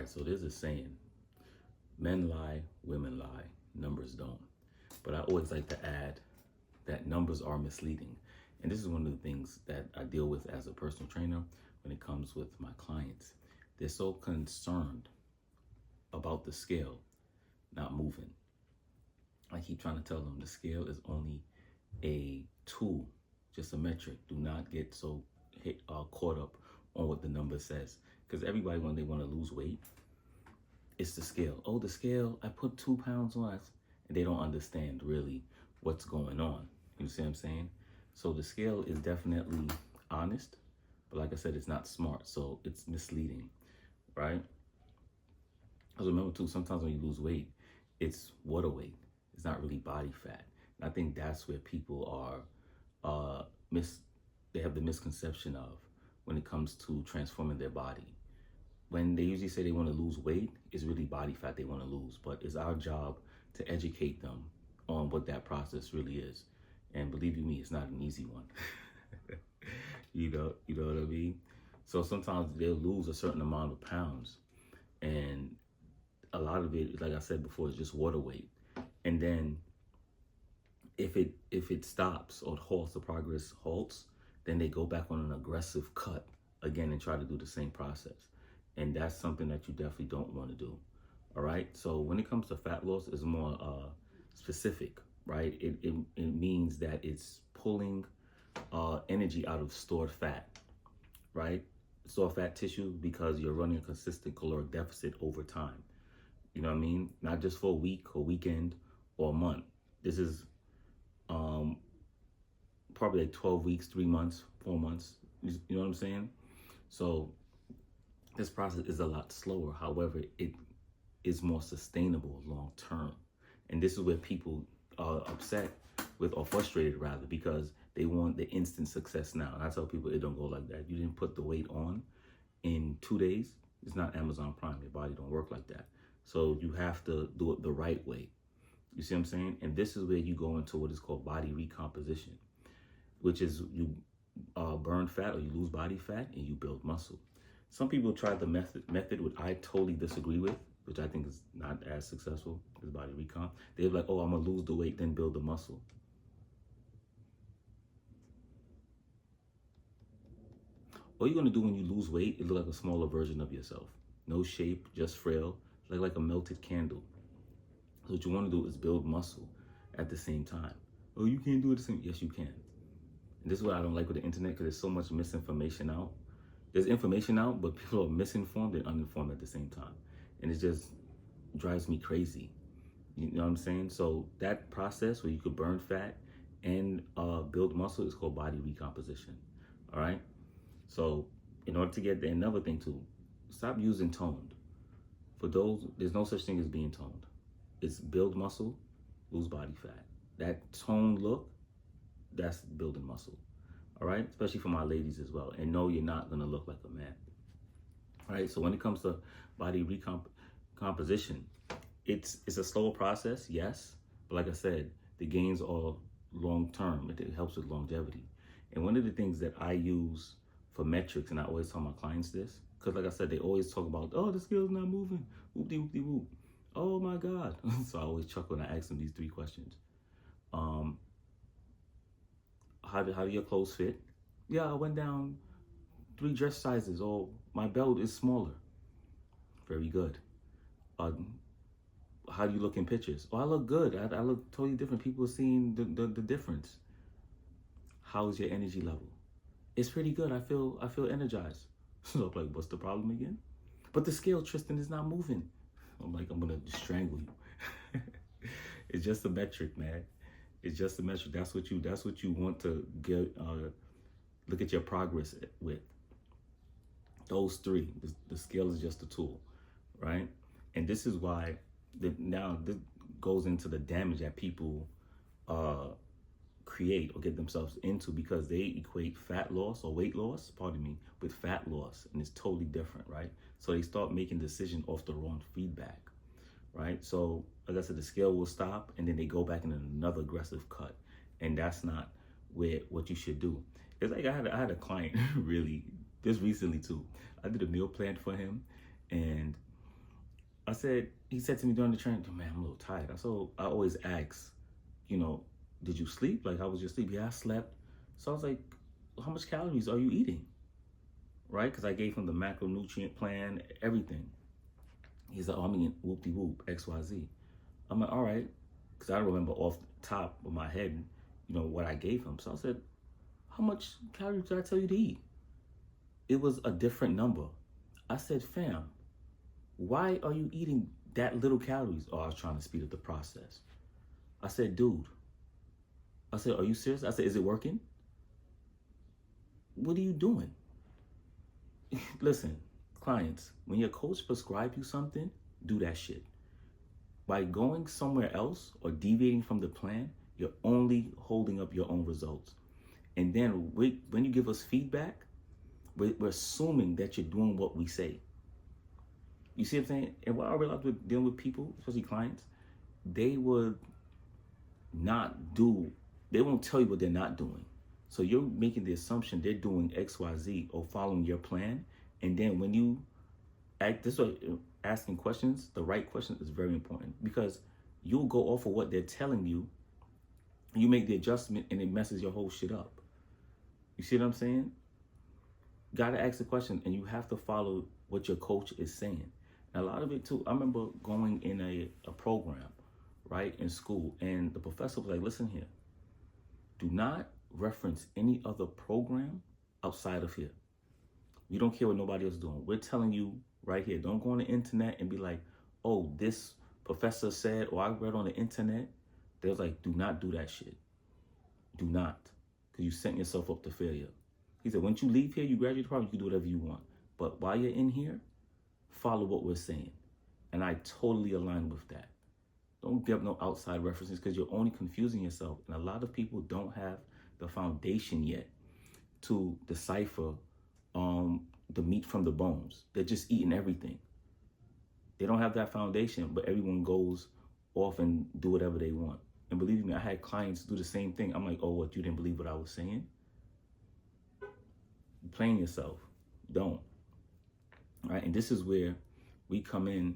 right, so there's a saying, men lie, women lie, numbers don't. But I always like to add that numbers are misleading. And this is one of the things that I deal with as a personal trainer when it comes with my clients. They're so concerned about the scale not moving. I keep trying to tell them the scale is only a tool, just a metric. Do not get so caught up on what the number says. Because everybody, when they want to lose weight, it's the scale. Oh, the scale, I put 2 pounds on. And they don't understand really what's going on. You see what I'm saying? So the scale is definitely honest, but like I said, it's not smart. So it's misleading, right? Because remember too, sometimes when you lose weight, it's water weight. It's not really body fat. And I think that's where people are, they have the misconception of when it comes to transforming their body. When they usually say they want to lose weight, it's really body fat they want to lose. But it's our job to educate them on what that process really is. And believe you me, it's not an easy one. you know what I mean? So sometimes they'll lose a certain amount of pounds. And a lot of it, like I said before, is just water weight. And then if it stops or halts, the progress halts, then they go back on an aggressive cut again and try to do the same process. And that's something that you definitely don't want to do. All right. So when it comes to fat loss, it's more specific, right? It means that it's pulling energy out of stored fat, right? Stored fat tissue, because you're running a consistent caloric deficit over time. You know what I mean? Not just for a week or weekend or a month. This is probably like 12 weeks, 3 months, 4 months. You know what I'm saying? So this process is a lot slower. However, it is more sustainable long term. And this is where people are upset with, or frustrated rather, because they want the instant success now. And I tell people it don't go like that. You didn't put the weight on in 2 days. It's not Amazon Prime. Your body don't work like that. So you have to do it the right way. You see what I'm saying? And this is where you go into what is called body recomposition, which is you burn fat or you lose body fat and you build muscle. Some people try the method which I totally disagree with, which I think is not as successful as body recomp. They're like, oh, I'm gonna lose the weight, then build the muscle. All you're gonna do when you lose weight is look like a smaller version of yourself. No shape, just frail, like a melted candle. So what you wanna do is build muscle at the same time. Oh, you can't do it the same. Yes, you can. And this is what I don't like with the internet, because there's so much misinformation out. There's information out, but people are misinformed and uninformed at the same time. And it just drives me crazy. You know what I'm saying? So that process where you could burn fat and build muscle is called body recomposition. All right? So in order to get there, another thing too, stop using toned. For those, there's no such thing as being toned. It's build muscle, lose body fat. That toned look, that's building muscle. All right, especially for my ladies as well. And no, you're not gonna look like a man. All right, so when it comes to body recomposition, it's a slower process, yes. But like I said, the gains are long term. It helps with longevity. And one of the things that I use for metrics, and I always tell my clients this, because like I said, they always talk about, oh, the scale's not moving, whoop-de-whoop-de-whoop. Oh my God. So I always chuckle and I ask them these 3 questions. How do your clothes fit? Yeah, I went down 3 dress sizes. Oh, my belt is smaller. Very good. How do you look in pictures? Oh, I look good. I look totally different. People are seeing the difference. How is your energy level? It's pretty good. I feel energized. So I'm like, what's the problem again? But the scale, Tristan, is not moving. I'm like, I'm gonna strangle you. It's just a metric, man. It's just a metric. That's what you want to get. Look at your progress with. Those 3. The scale is just a tool, right? And this is why now this goes into the damage that people create or get themselves into, because they equate fat loss or weight loss, pardon me, with fat loss, and it's totally different, right? So they start making decisions off the wrong feedback, right? So like I said, the scale will stop and then they go back in another aggressive cut, and that's not what you should do. It's like I had a client really just recently too. I did a meal plan for him, and He said to me during the training, man, I'm a little tired. I always ask, you know, did you sleep? Like, how was your sleep? Yeah, I slept. So I was like, how much calories are you eating? Right? Because I gave him the macronutrient plan, everything. He's like, oh, I'm eating whoop-de-whoop, XYZ. I'm like, all right. Because I don't remember off the top of my head, you know, what I gave him. So I said, how much calories did I tell you to eat? It was a different number. I said, fam, why are you eating that little calories? Oh, I was trying to speed up the process. I said, dude, I said, are you serious? I said, is it working? What are you doing? Listen, clients, when your coach prescribes you something, do that shit. By going somewhere else or deviating from the plan, you're only holding up your own results. And then when you give us feedback, we're assuming that you're doing what we say. You see what I'm saying? And what I realized with dealing with people, especially clients, they would they won't tell you what they're not doing. So you're making the assumption they're doing X, Y, Z or following your plan. And then when you act this way, asking questions, the right question is very important, because you'll go off of what they're telling you. You make the adjustment and it messes your whole shit up. You see what I'm saying? Got to ask the question, and you have to follow what your coach is saying. And a lot of it too, I remember going in a program, right, in school, and the professor was like, listen here, do not reference any other program outside of here. We don't care what nobody else is doing. We're telling you right here, don't go on the internet and be like, oh, this professor said, or I read on the internet. They was like, do not do that shit. Do not, because you set yourself up to failure. He said, once you leave here, you graduate the program, you can do whatever you want. But while you're in here, follow what we're saying. And I totally align with that. Don't give no outside references, because you're only confusing yourself. And a lot of people don't have the foundation yet to decipher the meat from the bones. They're just eating everything. They don't have that foundation, but everyone goes off and do whatever they want. And believe me, I had clients do the same thing. I'm like, oh, what, you didn't believe what I was saying? You're playing yourself. Don't. All right, and this is where we come in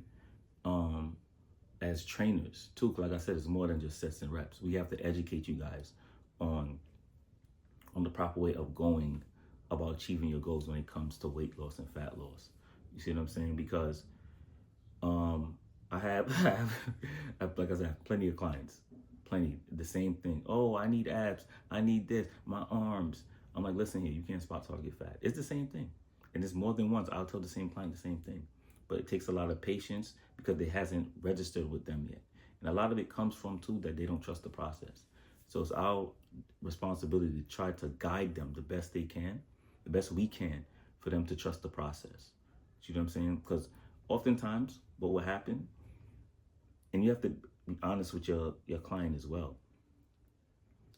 as trainers too. Like I said, it's more than just sets and reps. We have to educate you guys on the proper way of going about achieving your goals when it comes to weight loss and fat loss. You see what I'm saying? Because I have like I said, plenty of clients, the same thing. Oh, I need abs, I need this, my arms. I'm like, listen here, you can't spot target fat. It's the same thing. And it's more than once, I'll tell the same client the same thing. But it takes a lot of patience because it hasn't registered with them yet. And a lot of it comes from too that they don't trust the process. So it's our responsibility to try to guide them the best they can, the best we can, for them to trust the process. You know what I'm saying? Because oftentimes what will happen, and you have to be honest with your client as well.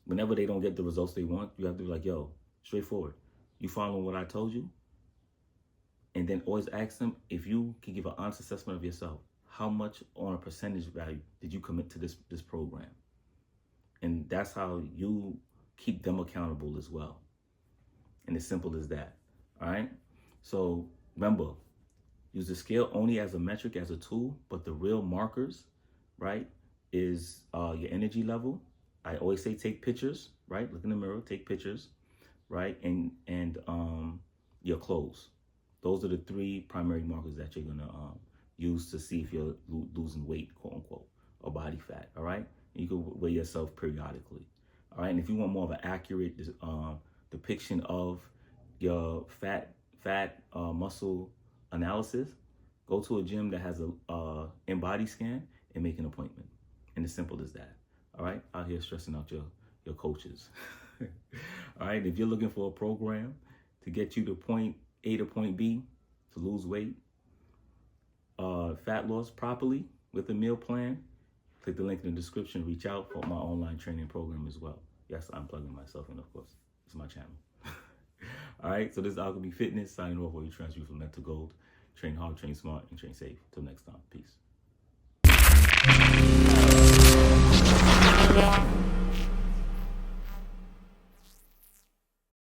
Whenever they don't get the results they want, you have to be like, yo, straightforward. You following what I told you? And then always ask them, if you can give an honest assessment of yourself, how much on a percentage value did you commit to this program? And that's how you keep them accountable as well. And as simple as that. All right? So remember, use the scale only as a metric, as a tool, but the real markers, right, is your energy level. I always say take pictures, right? Look in the mirror, take pictures, right? And your clothes. Those are the three primary markers that you're gonna use to see if you're losing weight, quote unquote, or body fat, all right? And you can weigh yourself periodically, all right? And if you want more of an accurate depiction of your fat muscle analysis, go to a gym that has a in-body scan and make an appointment. And as simple as that, all right? Out here stressing out your coaches. All right, if you're looking for a program to get you to point A to point B, to lose weight, fat loss properly with a meal plan, click the link in the description, reach out for my online training program as well. Yes, I'm plugging myself in, of course. It's my channel. All right, so this is Alchemy Fitness, signing off where you transfer from net to gold. Train hard, train smart, and train safe. Till next time, peace.